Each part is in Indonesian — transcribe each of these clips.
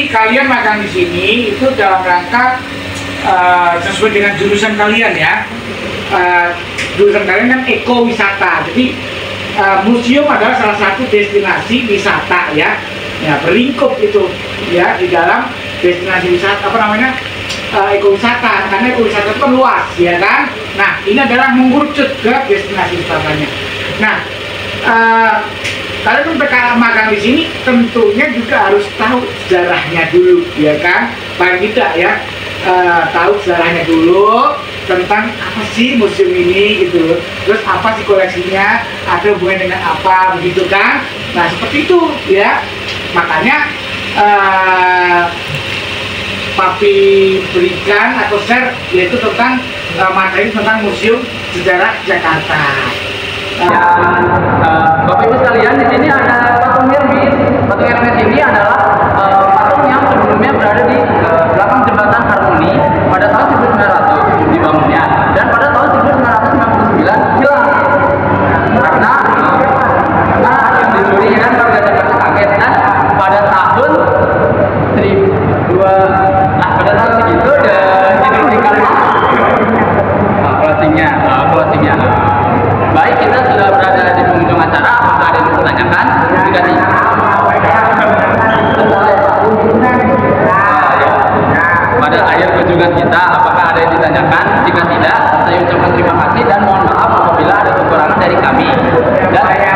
Jadi kalian magang di sini itu dalam rangka sesuai dengan jurusan kalian ya. Jurusan kalian kan ekowisata. Jadi museum adalah salah satu destinasi wisata ya. Ya berlingkup itu ya di dalam destinasi wisata ekowisata, karena ekowisata itu kan luas ya kan. Nah ini adalah mengerucut ke destinasi wisatanya. Nah kalian PKL magang di sini tentunya juga harus tahu sejarahnya dulu ya kan, paling tidak ya tahu sejarahnya dulu tentang apa sih museum ini gitu, terus apa sih koleksinya, ada hubungan dengan apa begitu kan. Nah seperti itu ya, makanya Papi berikan atau share yaitu tentang materi tentang Museum Sejarah Jakarta. Bapak Ibu sekalian, di sini ada patung Hermes. Patung Hermes ini adalah patung yang sebelumnya berada di belakang jembatan Harmoni pada tahun 1900 dibangunnya, dan pada tahun 1999 hilang karena ada yang dicuri dan warga Jakarta kaget. Dan pada tahun segitu diberikan closingnya. Baik, kita sudah berada di penghujung acara. Apakah ada yang ditanyakan? Jika tidak, pada akhir kunjungan kita, apakah ada yang ditanyakan? Jika tidak, saya ucapkan terima kasih dan mohon maaf apabila ada kekurangan dari kami dan kami.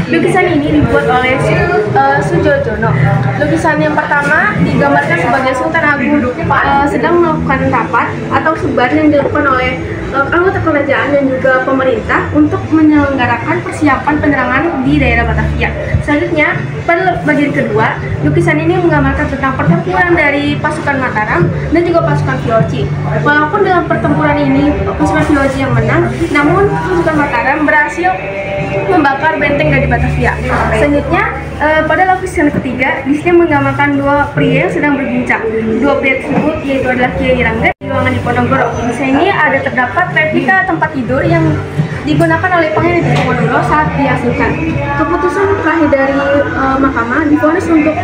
Lukisan ini dibuat oleh Sujojono. Lukisan yang pertama digambarkan sebagai Sultan Agung sedang melakukan rapat atau sebar yang dilakukan oleh anggota kerajaan dan juga pemerintah untuk menyelenggarakan persiapan penerangan di daerah Batavia. Selanjutnya, pada bagian kedua, lukisan ini menggambarkan tentang pertempuran dari pasukan Mataram dan juga pasukan VOC. Walaupun dalam pertempuran ini pasukan VOC yang menang, namun pasukan Mataram berhasil membakar benteng dari Batavia. Selanjutnya, Pada lapisan ketiga, di sini menggambarkan dua pria yang sedang berbincang. Dua pria tersebut yaitu adalah Kiai Rangga di ruangan Diponegoro. Di sini ada terdapat replika tempat tidur yang digunakan oleh Pangeran Diponegoro saat diasingkan. Keputusan terakhir dari mahkamah divonis untuk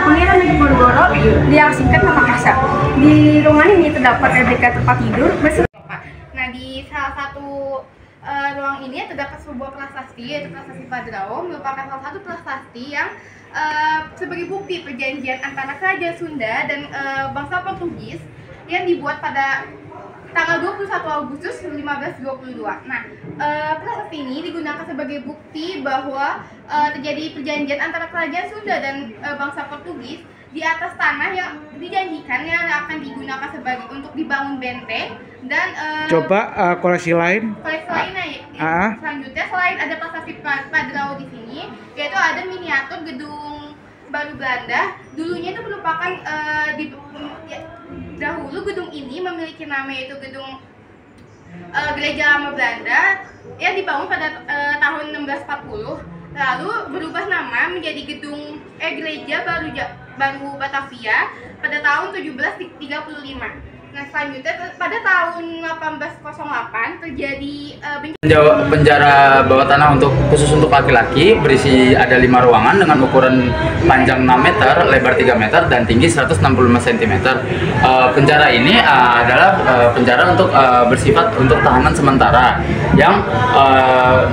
Pangeran Diponegoro diasingkan ke Makassar. Di ruangan ini terdapat replika tempat tidur beserta. Nah, di salah satu ruang ini terdapat sebuah prasasti, yaitu Prasasti Padrao, merupakan salah satu prasasti yang sebagai bukti perjanjian antara Kerajaan Sunda dan bangsa Portugis yang dibuat pada tanggal 21 Agustus 1522. Nah, prasasti ini digunakan sebagai bukti bahwa terjadi perjanjian antara Kerajaan Sunda dan bangsa Portugis di atas tanah yang dijanjikan yang akan digunakan sebagai untuk dibangun benteng dan koleksi lain. Koleksi lainnya selanjutnya selain ada prasasti Padrao di sini, yaitu ada miniatur gedung baru Belanda. Dulunya itu merupakan dahulu gedung ini memiliki nama yaitu gedung Gereja Lama Belanda yang dibangun pada tahun 1640. Lalu berubah nama menjadi gedung Gereja Baru Batavia pada tahun 1735. Nah, selanjutnya pada tahun 1808 terjadi penjara bawah tanah khusus untuk laki-laki berisi ada 5 ruangan dengan ukuran panjang 6 meter, lebar 3 meter dan tinggi 165 cm. Penjara ini adalah penjara untuk bersifat untuk tahanan sementara yang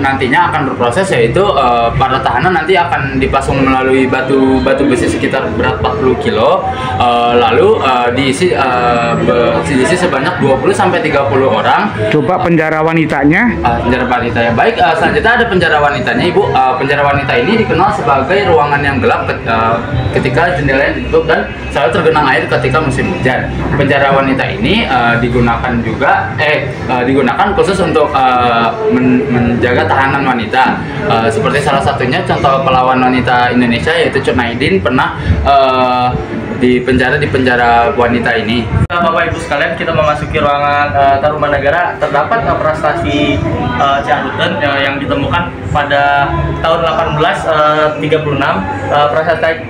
nantinya akan berproses, yaitu para tahanan nanti akan dipasung melalui batu besi sekitar berat 40 kilo, lalu diisi sebanyak 20-30 orang. Coba penjara wanitanya. Penjara wanitanya. Baik, selanjutnya ada penjara wanitanya, Ibu. Penjara wanita ini dikenal sebagai ruangan yang gelap ketika jendelanya ditutup dan selalu tergenang air ketika musim hujan. Penjara wanita ini digunakan khusus untuk menjaga tahanan wanita. Seperti salah satunya contoh pahlawan wanita Indonesia yaitu Cut Naidin pernah di penjara wanita ini. Bapak Ibu sekalian, kita memasuki ruangan Tarumanegara. Terdapat prasasti Ciaruten yang ditemukan pada tahun 1836.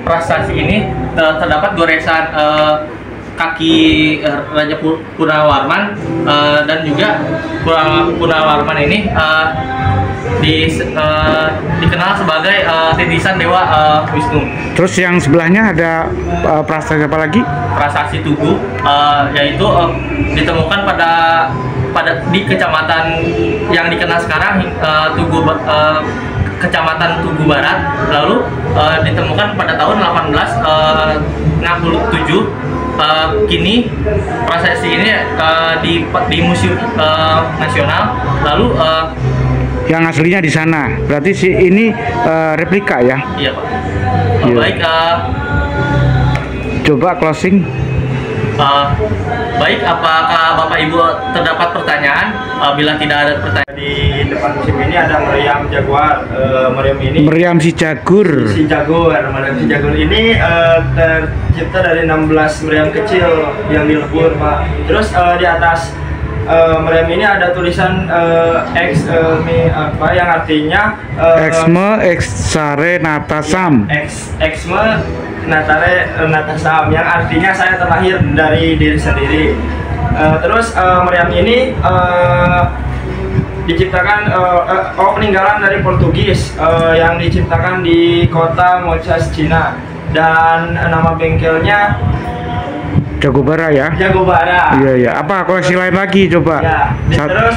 Prasasti ini terdapat goresan kaki Raja Punawarman dan juga Punawarman ini dikenal sebagai titisan Dewa Wisnu. Terus yang sebelahnya ada prasasti apa lagi? Prasasti Tugu, yaitu ditemukan di kecamatan yang dikenal sekarang Kecamatan Tugu Barat. Lalu ditemukan pada tahun 1867. Kini prasasti ini di Museum Nasional. Lalu yang aslinya di sana. Berarti ini replika ya? Iya, Pak. Iya. Baik, coba closing. Baik, apakah Bapak Ibu terdapat pertanyaan? Bila tidak ada pertanyaan, di depan museum ini ada meriam jaguar. Meriam si Jagur. Meriam si Jagur ini tercipta dari 16 meriam kecil yang dilebur, Pak. Terus di atas meriam ini ada tulisan yang artinya Exme Exare Natasam. Exme Natasam yang artinya saya terlahir dari diri sendiri. Terus meriam ini diciptakan peninggalan dari Portugis yang diciptakan di kota Mochas, Cina, dan nama bengkelnya Jagobara ya? Jagobara. Iya. Apa koleksi lain lagi coba? Ya. Terus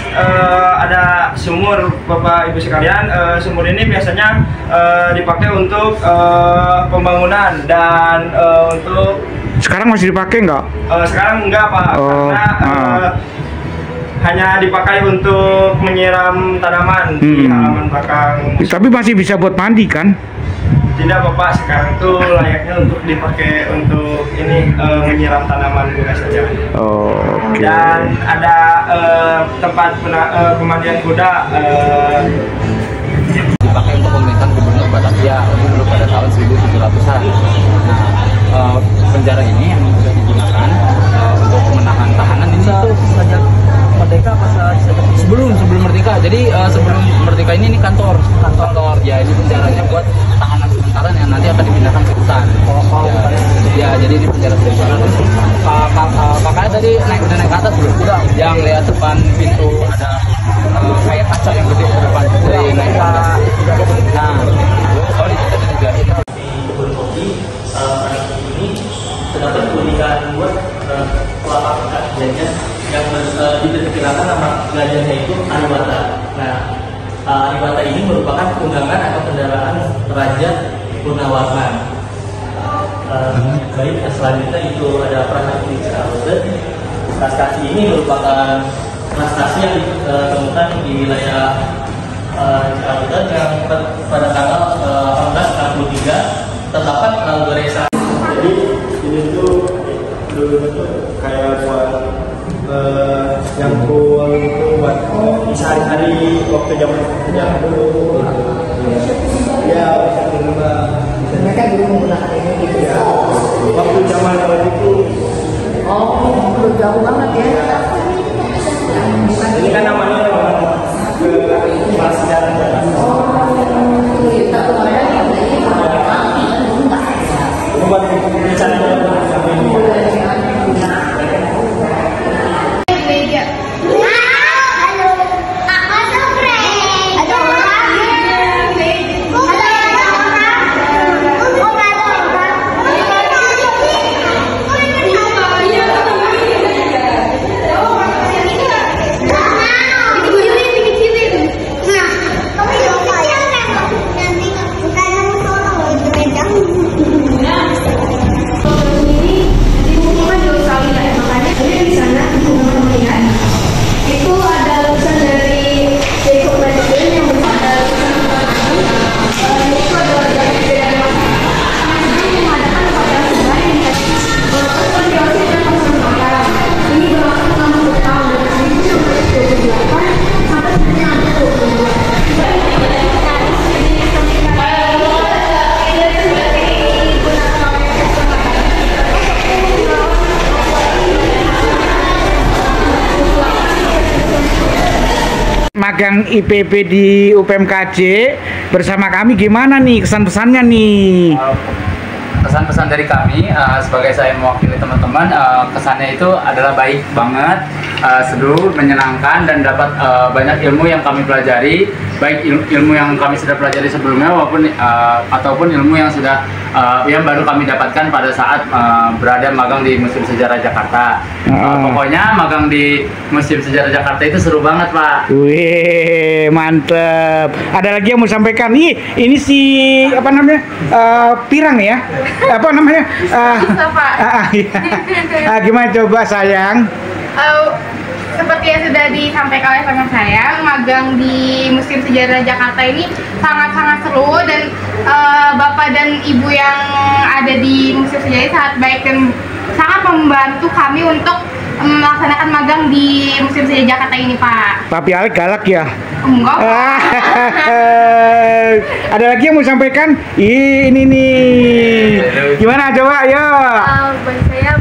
ada sumur, Bapak Ibu sekalian. Sumur ini biasanya dipakai untuk pembangunan dan untuk. Sekarang masih dipakai nggak? Sekarang enggak, Pak. Karena hanya dipakai untuk menyiram tanaman di halaman belakang. Tapi masih bisa buat mandi kan? Tidak, Bapak, sekarang itu layaknya untuk dipakai untuk ini menyiram tanaman bunga saja. Okay. Dan ada tempat pemandian kuda dipakai untuk pemerintahan Gubernur Batavia dulu pada tahun 1700-an. Nah, penjara ini yang sudah digunakan untuk menahan tahanan ini tuh sejak merdeka sebelum merdeka. Jadi sebelum merdeka ini kantor ya, ini penjaranya buat tahanan sementara yang yang nanti akan dipindahkan ke hutan. Ya, jadi ini penjara tradisional. Kakaknya tadi udah naik ke atas belum? Udah. Yang lihat depan pintu ada kayak kaca yang gede di depan. Jadi naik ke nah, oh di situ juga. Di ini terdapat keunikan buat kelapa gajah yang diperkirakan nama gajahnya itu Ariwata. Nah, Ariwata ini merupakan tunggangan atau kendaraan Raja Purnawarman. Baik, selanjutnya itu ada prasasti Ciarutet. Prasasti ini merupakan prasasti yang ditemukan di wilayah Ciarutet yang pada tanggal 1863 terdapat goresan. Jadi ini tuh dulu kayak buat nyangkul itu buat sehari-hari waktu zaman dulu. Ya, mereka dulu menggunakan ini gitu ya. waktu zaman itu. Oh, udah jauh banget ya. Ini kan namanya ke sejarah. Oh, kita kemarin ini Buat bicara magang IPB di UPMKJ bersama kami gimana nih kesan-pesannya nih? Pesan-pesan dari kami sebagai saya mewakili teman-teman, kesannya itu adalah baik banget, seduh, menyenangkan dan dapat banyak ilmu yang kami pelajari, baik ilmu yang kami sudah pelajari sebelumnya ataupun ilmu yang sudah yang baru kami dapatkan pada saat berada magang di Museum Sejarah Jakarta. Pokoknya magang di Museum Sejarah Jakarta itu seru banget, Pak. Wih, mantep. Ada lagi yang mau sampaikan? Ini si apa namanya? Pirang ya? Apa namanya? Gimana coba sayang? Seperti yang sudah disampaikan oleh teman saya, magang di Museum Sejarah Jakarta ini sangat-sangat seru dan Bapak dan Ibu yang ada di Museum Sejarah ini sangat baik dan sangat membantu kami untuk melaksanakan magang di Museum Sejarah Jakarta ini, Pak. Tapi Alek galak ya? Enggak, Pak. Ada lagi yang mau sampaikan? Ini nih. Gimana coba, ayo. Bagi saya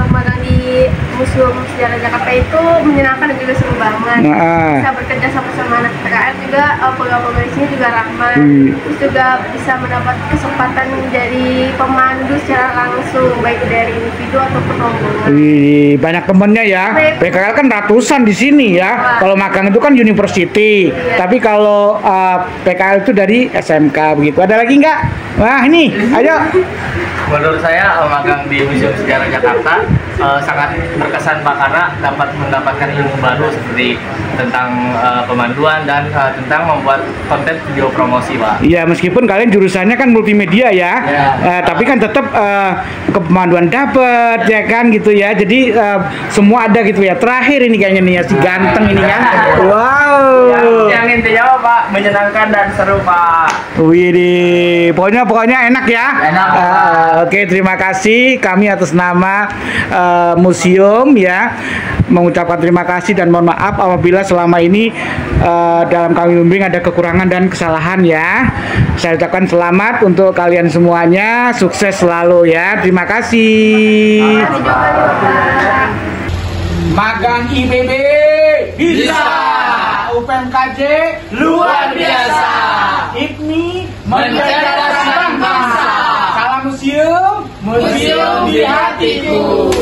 magang di Museum Sejarah Jakarta itu menyenangkan dan juga seru banget. Bisa bekerja sama anak PKL juga, pegawai di sini juga ramah. Terus juga bisa mendapat kesempatan menjadi pemandu secara langsung, baik dari individu ataupun rombongan. Banyak temennya ya. PKL kan ratusan di sini ya. Kalau magang itu kan university. Tapi kalau PKL itu dari SMK begitu. Ada lagi nggak? Wah ini, ayo. Menurut saya magang di Museum Sejarah Jakarta sangat berkesan, Pak, karena dapat mendapatkan ilmu baru seperti tentang pemanduan dan tentang membuat konten video promosi, Pak. Iya, meskipun kalian jurusannya kan multimedia ya, tapi kan tetap kepemanduan dapat ya kan gitu ya. Jadi semua ada gitu ya. Terakhir ini kayaknya nih ya si ganteng ini kan. Wow. Yang intinya Pak menyenangkan dan seru, Pak. Wih, pokoknya enak ya. Enak. Oke, terima kasih kami atas nama museum ya mengucapkan terima kasih dan mohon maaf apabila selama ini dalam kami bimbing ada kekurangan dan kesalahan ya. Saya ucapkan selamat untuk kalian semuanya, sukses selalu ya. Terima kasih. Magang IPB bisa, UPMKJ luar biasa. IPMI menjadi bangsa. hatiku.